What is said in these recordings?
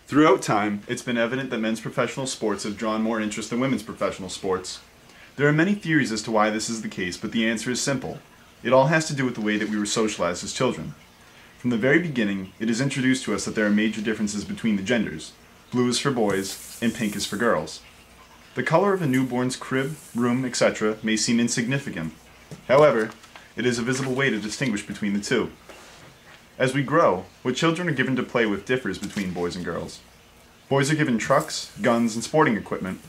Throughout time, it's been evident that men's professional sports have drawn more interest than women's professional sports. There are many theories as to why this is the case, but the answer is simple. It all has to do with the way that we were socialized as children. From the very beginning, it is introduced to us that there are major differences between the genders. Blue is for boys, and pink is for girls. The color of a newborn's crib, room, etc. may seem insignificant. However, it is a visible way to distinguish between the two. As we grow, what children are given to play with differs between boys and girls. Boys are given trucks, guns, and sporting equipment,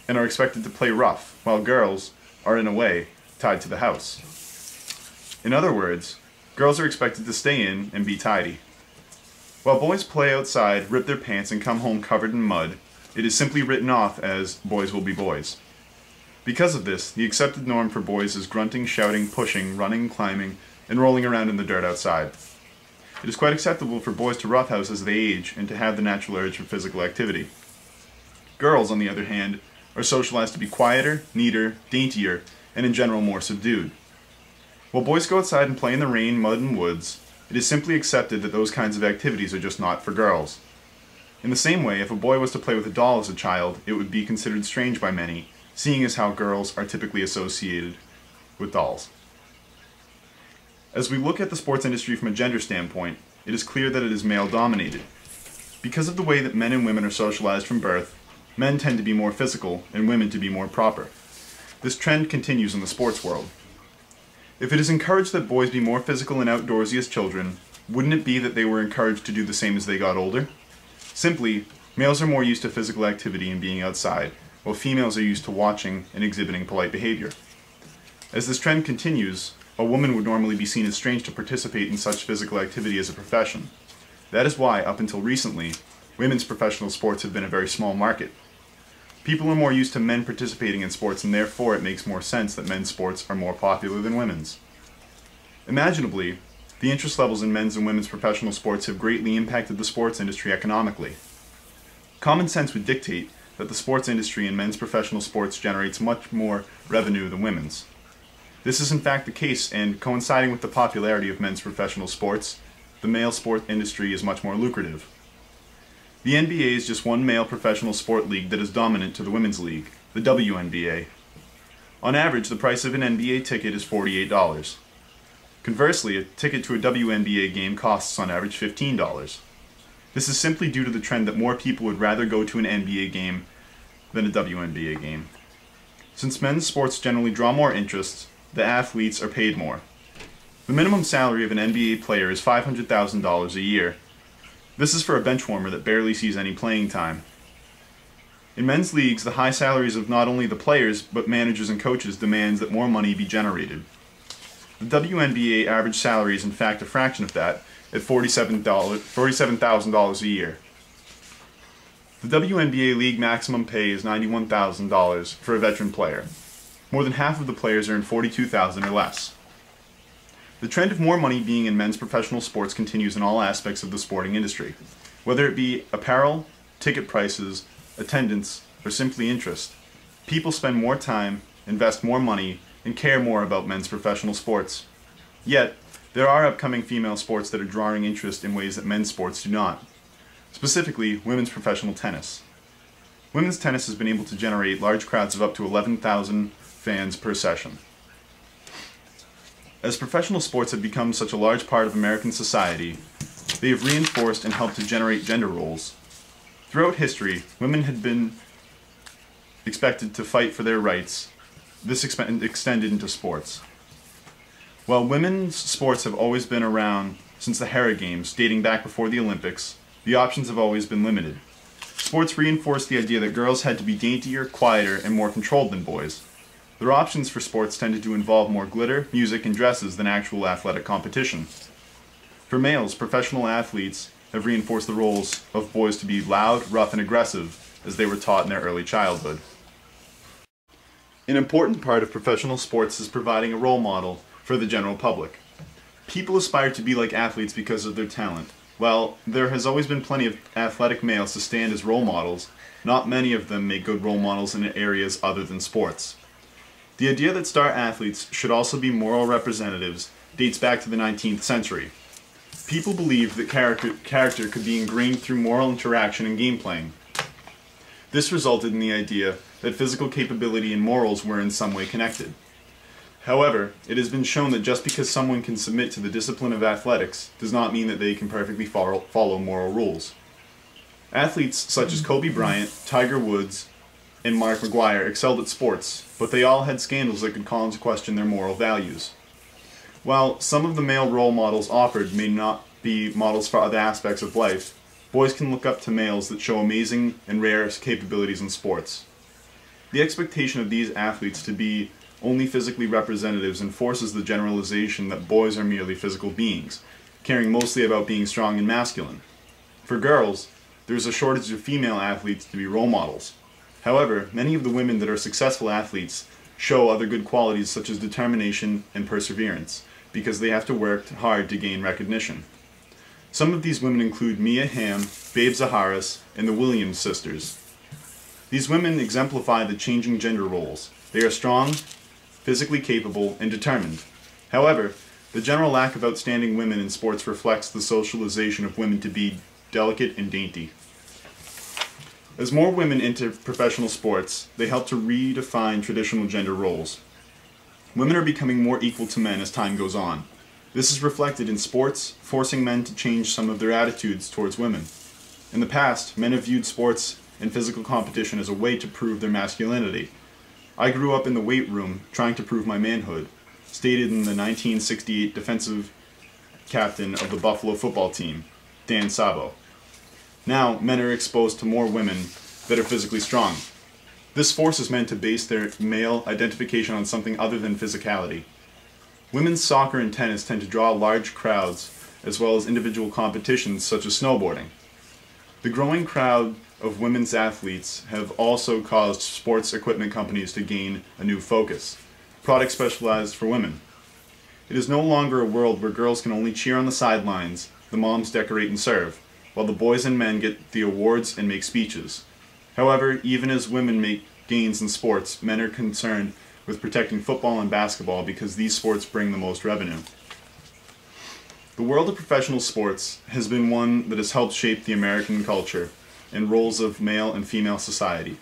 and are expected to play rough, while girls are, in a way, tied to the house. In other words, girls are expected to stay in and be tidy. While boys play outside, rip their pants, and come home covered in mud, it is simply written off as boys will be boys. Because of this, the accepted norm for boys is grunting, shouting, pushing, running, climbing, and rolling around in the dirt outside. It is quite acceptable for boys to roughhouse as they age and to have the natural urge for physical activity. Girls, on the other hand, are socialized to be quieter, neater, daintier, and in general more subdued. While boys go outside and play in the rain, mud, and woods, it is simply accepted that those kinds of activities are just not for girls. In the same way, if a boy was to play with a doll as a child, it would be considered strange by many, seeing as how girls are typically associated with dolls. As we look at the sports industry from a gender standpoint, it is clear that it is male-dominated. Because of the way that men and women are socialized from birth, men tend to be more physical and women to be more proper. This trend continues in the sports world. If it is encouraged that boys be more physical and outdoorsy as children, wouldn't it be that they were encouraged to do the same as they got older? Simply, males are more used to physical activity and being outside, while females are used to watching and exhibiting polite behavior. As this trend continues, a woman would normally be seen as strange to participate in such physical activity as a profession. That is why, up until recently, women's professional sports have been a very small market. People are more used to men participating in sports, and therefore it makes more sense that men's sports are more popular than women's. Imaginably, the interest levels in men's and women's professional sports have greatly impacted the sports industry economically. Common sense would dictate that the sports industry in men's professional sports generates much more revenue than women's. This is in fact the case, and coinciding with the popularity of men's professional sports, the male sport industry is much more lucrative. The NBA is just one male professional sport league that is dominant to the women's league, the WNBA. On average, the price of an NBA ticket is $48. Conversely, a ticket to a WNBA game costs on average $15. This is simply due to the trend that more people would rather go to an NBA game than a WNBA game. Since men's sports generally draw more interest, the athletes are paid more. The minimum salary of an NBA player is $500,000 a year. This is for a bench warmer that barely sees any playing time. In men's leagues, the high salaries of not only the players, but managers and coaches demands that more money be generated. The WNBA average salary is in fact a fraction of that, at $47,000 a year. The WNBA league maximum pay is $91,000 for a veteran player. More than half of the players earn $42,000 or less. The trend of more money being in men's professional sports continues in all aspects of the sporting industry, whether it be apparel, ticket prices, attendance, or simply interest. People spend more time, invest more money, and care more about men's professional sports. Yet, there are upcoming female sports that are drawing interest in ways that men's sports do not. Specifically, women's professional tennis. Women's tennis has been able to generate large crowds of up to 11,000 fans per session. As professional sports have become such a large part of American society, they have reinforced and helped to generate gender roles. Throughout history, women had been expected to fight for their rights. This extended into sports. While women's sports have always been around since the Hera Games, dating back before the Olympics, the options have always been limited. Sports reinforced the idea that girls had to be daintier, quieter, and more controlled than boys. Their options for sports tended to involve more glitter, music, and dresses than actual athletic competition. For males, professional athletes have reinforced the roles of boys to be loud, rough, and aggressive, as they were taught in their early childhood. An important part of professional sports is providing a role model for the general public. People aspire to be like athletes because of their talent. While there has always been plenty of athletic males to stand as role models, not many of them make good role models in areas other than sports. The idea that star athletes should also be moral representatives dates back to the 19th century. People believed that character could be ingrained through moral interaction and game playing. This resulted in the idea that physical capability and morals were in some way connected. However, it has been shown that just because someone can submit to the discipline of athletics does not mean that they can perfectly follow moral rules. Athletes such as Kobe Bryant, Tiger Woods, and Mark McGwire excelled at sports, but they all had scandals that could call into question their moral values. While some of the male role models offered may not be models for other aspects of life, boys can look up to males that show amazing and rare capabilities in sports. The expectation of these athletes to be only physically representatives enforces the generalization that boys are merely physical beings, caring mostly about being strong and masculine. For girls, there is a shortage of female athletes to be role models. However, many of the women that are successful athletes show other good qualities such as determination and perseverance, because they have to work hard to gain recognition. Some of these women include Mia Hamm, Babe Zaharas, and the Williams sisters. These women exemplify the changing gender roles. They are strong, physically capable, and determined. However, the general lack of outstanding women in sports reflects the socialization of women to be delicate and dainty. As more women enter professional sports, they help to redefine traditional gender roles. Women are becoming more equal to men as time goes on. This is reflected in sports, forcing men to change some of their attitudes towards women. In the past, men have viewed sports and physical competition as a way to prove their masculinity. I grew up in the weight room trying to prove my manhood, stated in the 1968 defensive captain of the Buffalo football team, Dan Sabo. Now, men are exposed to more women that are physically strong. This forces men to base their male identification on something other than physicality. Women's soccer and tennis tend to draw large crowds, as well as individual competitions such as snowboarding. The growing crowd of women's athletes have also caused sports equipment companies to gain a new focus: products specialized for women. It is no longer a world where girls can only cheer on the sidelines, the moms decorate and serve, while the boys and men get the awards and make speeches. However, even as women make gains in sports, men are concerned with protecting football and basketball because these sports bring the most revenue. The world of professional sports has been one that has helped shape the American culture and roles of male and female society.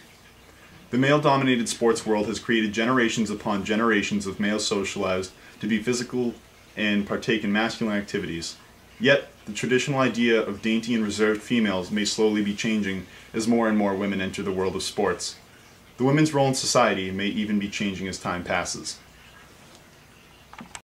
The male-dominated sports world has created generations upon generations of males socialized to be physical and partake in masculine activities. Yet, the traditional idea of dainty and reserved females may slowly be changing as more and more women enter the world of sports. The women's role in society may even be changing as time passes.